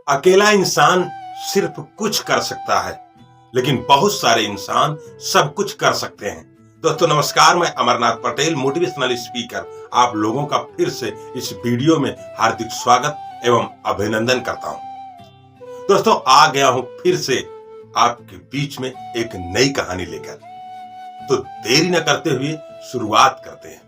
अकेला इंसान सिर्फ कुछ कर सकता है, लेकिन बहुत सारे इंसान सब कुछ कर सकते हैं। दोस्तों नमस्कार, मैं अमरनाथ पटेल मोटिवेशनल स्पीकर आप लोगों का फिर से इस वीडियो में हार्दिक स्वागत एवं अभिनंदन करता हूं। दोस्तों आ गया हूं फिर से आपके बीच में एक नई कहानी लेकर। तो देरी न करते हुए शुरुआत करते हैं।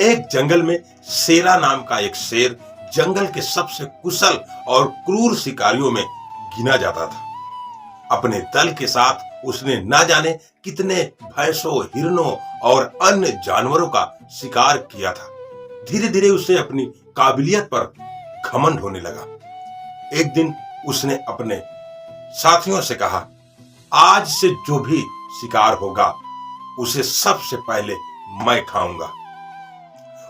एक जंगल में शेरा नाम का एक शेर जंगल के सबसे कुशल और क्रूर शिकारियों में गिना जाता था। अपने दल के साथ उसने न जाने कितने भैंसों, हिरणों और अन्य जानवरों का शिकार किया था। धीरे धीरे उसे अपनी काबिलियत पर घमंड होने लगा। एक दिन उसने अपने साथियों से कहा, आज से जो भी शिकार होगा उसे सबसे पहले मैं खाऊंगा,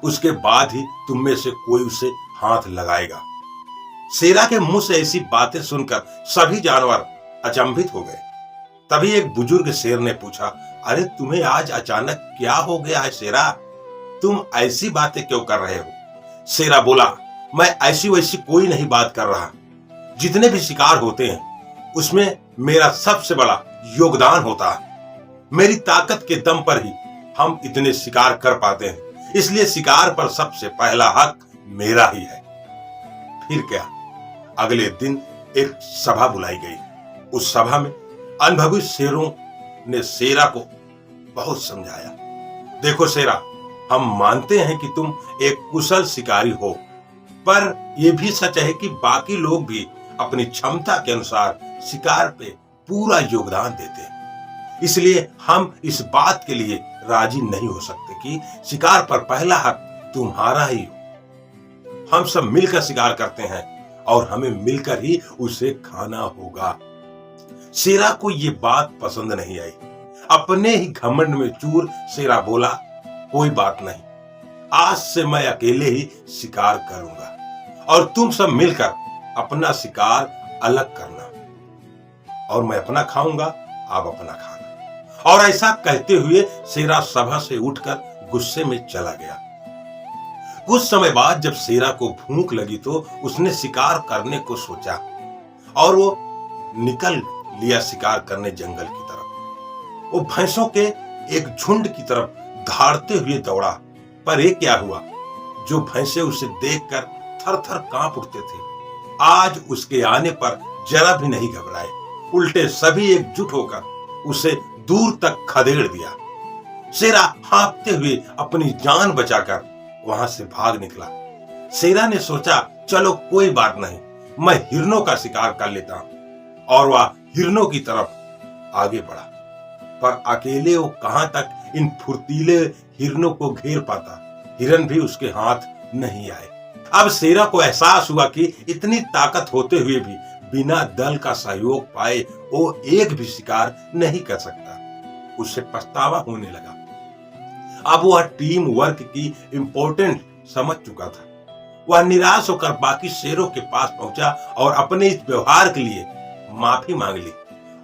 उसके बाद ही तुम में से कोई उसे हाथ लगाएगा। शेरा के मुंह से ऐसी बातें सुनकर सभी जानवर अचंभित हो गए। तभी एक बुजुर्ग शेर ने पूछा, अरे तुम्हें आज अचानक क्या हो गया है शेरा? तुम ऐसी बातें क्यों कर रहे हो? शेरा बोला, मैं ऐसी वैसी कोई नहीं बात कर रहा। जितने भी शिकार होते हैं उसमें मेरा सबसे बड़ा योगदान होता है। मेरी ताकत के दम पर ही हम इतने शिकार कर पाते हैं, इसलिए शिकार पर सबसे पहला हक मेरा ही है। फिर क्या, अगले दिन एक सभा बुलाई गई। उस सभा में अनुभवी शेरों ने शेरा को बहुत समझाया। देखो शेरा, हम मानते हैं कि तुम एक कुशल शिकारी हो, पर यह भी सच है कि बाकी लोग भी अपनी क्षमता के अनुसार शिकार पे पूरा योगदान देते हैं। इसलिए हम इस बात के लिए राजी नहीं हो सकते कि शिकार पर पहला हक तुम्हारा ही हो। हम सब मिलकर शिकार करते हैं और हमें मिलकर ही उसे खाना होगा। शेरा को ये बात पसंद नहीं आई। अपने ही घमंड में चूर शेरा बोला, कोई बात नहीं, आज से मैं अकेले ही शिकार करूंगा और तुम सब मिलकर अपना शिकार अलग करना, और मैं अपना खाऊंगा, आप अपना खाना। और ऐसा कहते हुए शेरा सभा से उठकर गुस्से में चला गया। कुछ समय बाद जब शेरा को भूख लगी तो उसने शिकार करने को सोचा और वो निकल लिया शिकार करने जंगल की तरफ। वो भैंसों के एक झुंड की तरफ धाड़ते हुए दौड़ा, पर ये क्या हुआ, जो भैंसे उसे देखकर थर थर कांप उठते थे, आज उसके आने पर जरा भी नहीं घबराए। उल्टे सभी एकजुट होकर उसे दूर तक खदेड़ दिया। शेरा हाँफते हुए अपनी जान बचाकर वहां से भाग निकला। शेरा ने सोचा, चलो कोई बात नहीं, मैं हिरणों का शिकार कर लेता हूं, और वह हिरणों की तरफ आगे बढ़ा। पर अकेले वो कहां तक इन फुर्तीले हिरणों को घेर पाता। हिरण भी उसके हाथ नहीं आए। अब शेरा को एहसास हुआ कि इतनी ताकत होते हुए भी बिना दल का सहयोग पाए वो एक भी शिकार नहीं कर सकता। उसे पछतावा होने लगा। अब वह टीम वर्क की इंपॉर्टेंट समझ चुका था। वह निराश होकर बाकी शेरों के पास पहुंचा और अपने इस व्यवहार के लिए माफी मांग ली,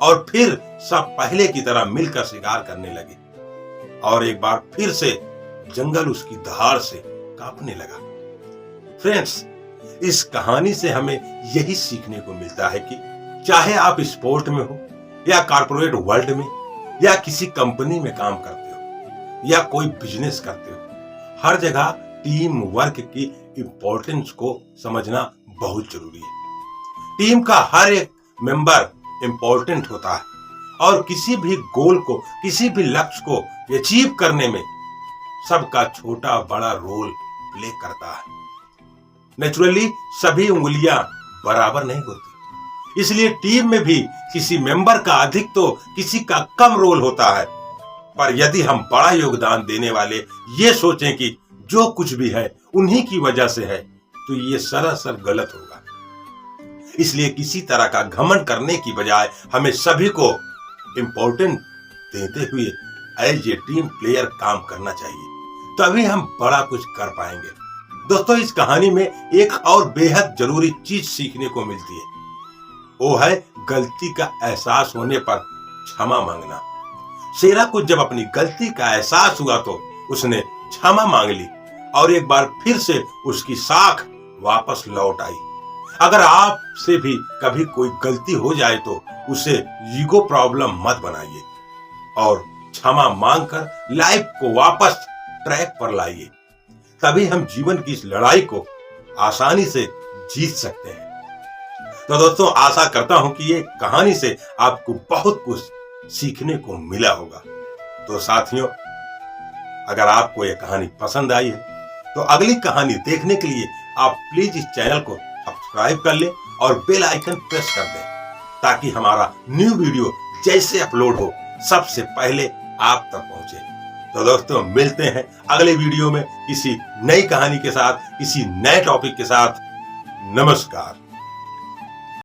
और फिर सब पहले की तरह मिलकर शिकार करने लगे। और एक बार फिर से जंगल उसकी दहाड़ से कांपने लगा। फ्रेंड्स, इस कहानी से हमें यही सीखने को मिलता है कि चाहे आप स्पोर्ट में हो या कॉर्पोरेट वर्ल्ड में या किसी कंपनी में काम करते हो या कोई बिजनेस करते हो, हर जगह टीम वर्क की इंपॉर्टेंस को समझना बहुत जरूरी है। टीम का हर एक मेंबर इंपॉर्टेंट होता है और किसी भी गोल को, किसी भी लक्ष्य को अचीव करने में सबका छोटा बड़ा रोल प्ले करता है। नेचुरली सभी उंगलियां बराबर नहीं होती, इसलिए टीम में भी किसी मेंबर का अधिक तो किसी का कम रोल होता है। पर यदि हम बड़ा योगदान देने वाले ये सोचें कि जो कुछ भी है उन्हीं की वजह से है, तो ये सरासर गलत होगा। इसलिए किसी तरह का घमंड करने की बजाय हमें सभी को इंपॉर्टेंट देते हुए एज ए टीम प्लेयर काम करना चाहिए, तभी हम बड़ा कुछ कर पाएंगे। दोस्तों, इस कहानी में एक और बेहद जरूरी चीज सीखने को मिलती है, वो है गलती का एहसास होने पर क्षमा मांगना। शेरा को जब अपनी गलती का एहसास हुआ तो उसने क्षमा मांग ली और एक बार फिर से उसकी साख वापस लौट आई। अगर आपसे भी कभी कोई गलती हो जाए तो उसे ईगो प्रॉब्लम मत बनाइए और क्षमा मांगकर लाइफ को वापस ट्रैक पर लाइए। तभी हम जीवन की इस लड़ाई को आसानी से जीत सकते हैं। तो दोस्तों, आशा करता हूं कि ये कहानी से आपको बहुत कुछ सीखने को मिला होगा। तो साथियों, अगर आपको ये कहानी पसंद आई है तो अगली कहानी देखने के लिए आप प्लीज इस चैनल को सब्सक्राइब कर लें और बेल आइकन प्रेस कर दें, ताकि हमारा न्यू वीडियो जैसे अपलोड हो सबसे पहले आप तक पहुंचे। तो दोस्तों, मिलते हैं अगले वीडियो में किसी नई कहानी के साथ, किसी नए टॉपिक के साथ। नमस्कार।